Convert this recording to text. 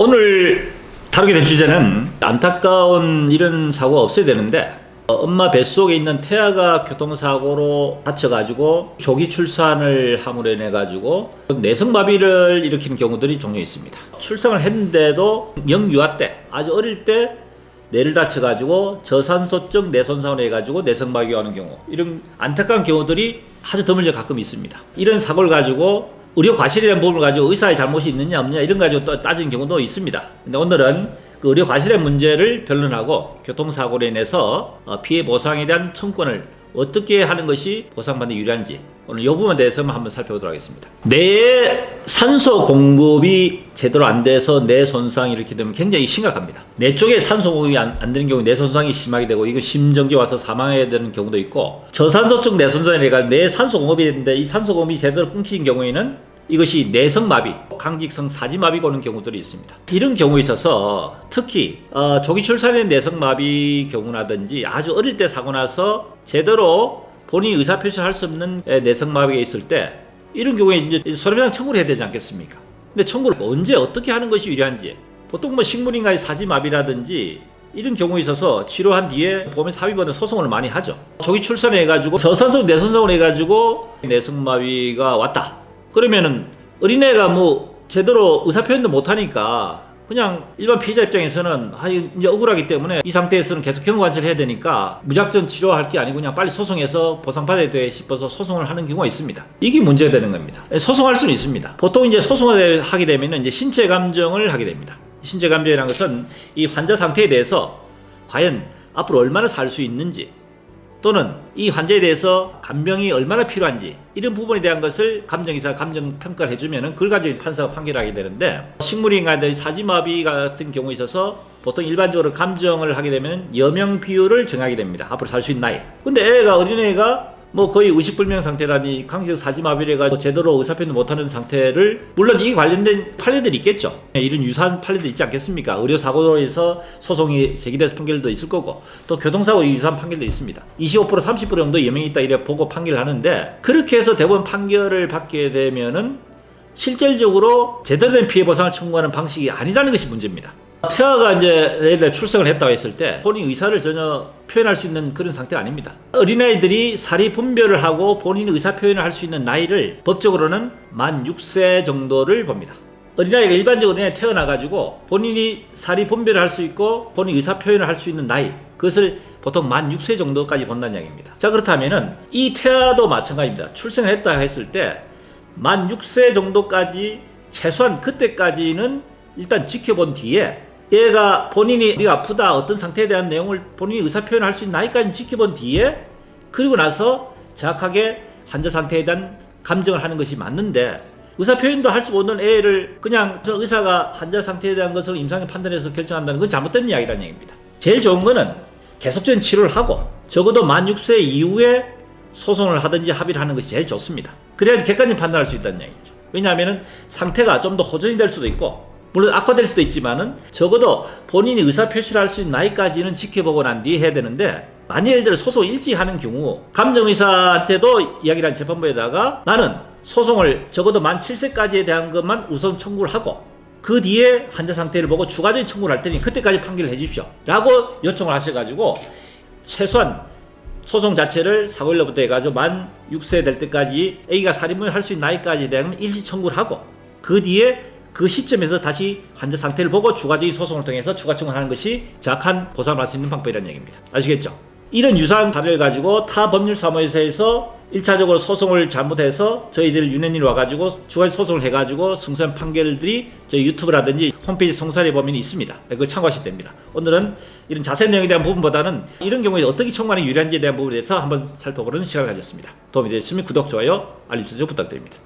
오늘 다루게 될 주제는 안타까운 이런 사고가 없어야 되는데 엄마 뱃속에 있는 태아가 교통사고로 다쳐가지고 조기 출산을 함으로 인해 가지고 내성마비를 일으키는 경우들이 종종 있습니다. 출산을 했는데도 영유아 때 아주 어릴 때 뇌를 다쳐가지고 저산소적 뇌손상을 해가지고 내성마비가 오는 경우, 이런 안타까운 경우들이 아주 드물게 가끔 있습니다. 이런 사고를 가지고 의료 과실에 대한 부분을 가지고 의사의 잘못이 있느냐 없느냐 이런 가지고 또 따지는 경우도 있습니다. 근데 오늘은 그 의료 과실의 문제를 변론하고 교통사고로 인해서 피해 보상에 대한 청구권을 어떻게 하는 것이 보상받는 유리한지 오늘 이 부분에 대해서 한번 살펴보도록 하겠습니다. 뇌에 산소 공급이 제대로 안 돼서 뇌 손상이 이렇게 되면 굉장히 심각합니다. 뇌 쪽에 산소 공급이 안 되는 경우 뇌 손상이 심하게 되고 이거 심정지 와서 사망해야 되는 경우도 있고, 저산소적 뇌 손상이 돼가지고 뇌 산소 공급이 되는데 이 산소 공급이 제대로 끊기는 경우에는 이것이 내성마비, 강직성 사지마비가 오는 경우들이 있습니다. 이런 경우에 있어서 특히 조기 출산의 내성마비 경우라든지 아주 어릴 때 사고 나서 제대로 본인이 의사표시를 할 수 없는 내성마비가 있을 때 이런 경우에 이제 손해배상 청구를 해야 되지 않겠습니까? 근데 청구를 언제 어떻게 하는 것이 유리한지, 보통 뭐 식물인간의 사지마비라든지 이런 경우에 있어서 치료한 뒤에 보면 사비보다 소송을 많이 하죠. 조기 출산을 해가지고 저산소 뇌손상을 해가지고 내성마비가 왔다. 그러면은 어린애가 뭐 제대로 의사표현도 못하니까 그냥 일반 피해자 입장에서는 이제 억울하기 때문에 이 상태에서는 계속 경호관찰을 해야 되니까 무작정 치료할 게 아니고 그냥 빨리 소송해서 보상받아야 돼 싶어서 소송을 하는 경우가 있습니다. 이게 문제가 되는 겁니다. 소송할 수는 있습니다. 보통 이제 소송을 하게 되면 이제 신체 감정을 하게 됩니다. 신체 감정이라는 것은 이 환자 상태에 대해서 과연 앞으로 얼마나 살 수 있는지, 또는 이 환자에 대해서 간병이 얼마나 필요한지 이런 부분에 대한 것을 감정의사가 감정평가를 해주면 그걸 가지고 판사가 판결하게 되는데, 식물인간의 사지마비 같은 경우에 있어서 보통 일반적으로 감정을 하게 되면 여명 비율을 정하게 됩니다. 앞으로 살 수 있는 나이. 근데 어린애가 뭐 거의 의식불명 상태라니 강제적 사지마비를 해가지고 제대로 의사표현도 못하는 상태를, 물론 이 관련된 판례들이 있겠죠. 이런 유사한 판례도 있지 않겠습니까? 의료사고에서 소송이 제기돼서 판결도 있을 거고, 또 교통사고 유사한 판결도 있습니다. 25% 30% 정도 여명이 있다 이래 보고 판결을 하는데, 그렇게 해서 대법원 판결을 받게 되면은 실질적으로 제대로 된 피해 보상을 청구하는 방식이 아니라는 것이 문제입니다. 태아가 이제 출생을 했다고 했을 때 본인 의사를 전혀 표현할 수 있는 그런 상태가 아닙니다. 어린아이들이 사리 분별을 하고 본인 의사 표현을 할 수 있는 나이를 법적으로는 만 6세 정도를 봅니다. 어린아이가 일반적으로 태어나가지고 본인이 사리 분별을 할 수 있고 본인 의사 표현을 할 수 있는 나이, 그것을 보통 만 6세 정도까지 본다는 이야기입니다. 자, 그렇다면은 이 태아도 마찬가지입니다. 출생을 했다 했을 때 만 6세 정도까지 최소한 그때까지는 일단 지켜본 뒤에 얘가 본인이 네가 아프다 어떤 상태에 대한 내용을 본인이 의사표현을 할 수 있는 나이까지 지켜본 뒤에, 그리고 나서 정확하게 환자 상태에 대한 감정을 하는 것이 맞는데, 의사표현도 할 수 없는 애를 그냥 의사가 환자 상태에 대한 것을 임상을 판단해서 결정한다는 건 잘못된 이야기라는 얘기입니다. 제일 좋은 거는 계속적인 치료를 하고 적어도 만 6세 이후에 소송을 하든지 합의를 하는 것이 제일 좋습니다. 그래야 객관적인 판단할 수 있다는 얘기죠. 왜냐하면 상태가 좀 더 호전이 될 수도 있고 물론 악화될 수도 있지만은 적어도 본인이 의사표시를 할 수 있는 나이까지는 지켜보고 난 뒤에 해야 되는데, 만일 예를 들어 소송을 일찍 하는 경우 감정의사한테도 이야기를 한 재판부에다가 나는 소송을 적어도 만 7세까지에 대한 것만 우선 청구를 하고 그 뒤에 환자 상태를 보고 추가적인 청구를 할 테니 그때까지 판결을 해 주십시오 라고 요청을 하셔가지고 최소한 소송 자체를 사고일로부터 해가지고 만 6세 될 때까지 A가 살인을 할 수 있는 나이까지에 대한 일시 청구를 하고 그 뒤에 그 시점에서 다시 환자 상태를 보고 추가적인 소송을 통해서 추가 청구를 하는 것이 정확한 보상을 할 수 있는 방법이라는 얘기입니다. 아시겠죠? 이런 유사한 사례를 가지고 타 법률사무소에서 1차적으로 소송을 잘못해서 저희들 윤회님 와가지고 추가 소송을 해가지고 승소한 판결들이 저희 유튜브라든지 홈페이지 성사례 보면 있습니다. 그걸 참고하시면 됩니다. 오늘은 이런 자세한 내용에 대한 부분보다는 이런 경우에 어떻게 청구하는 유리한지에 대한 부분에 대해서 한번 살펴보는 시간을 가졌습니다. 도움이 되셨으면 구독, 좋아요, 알림 설정 부탁드립니다.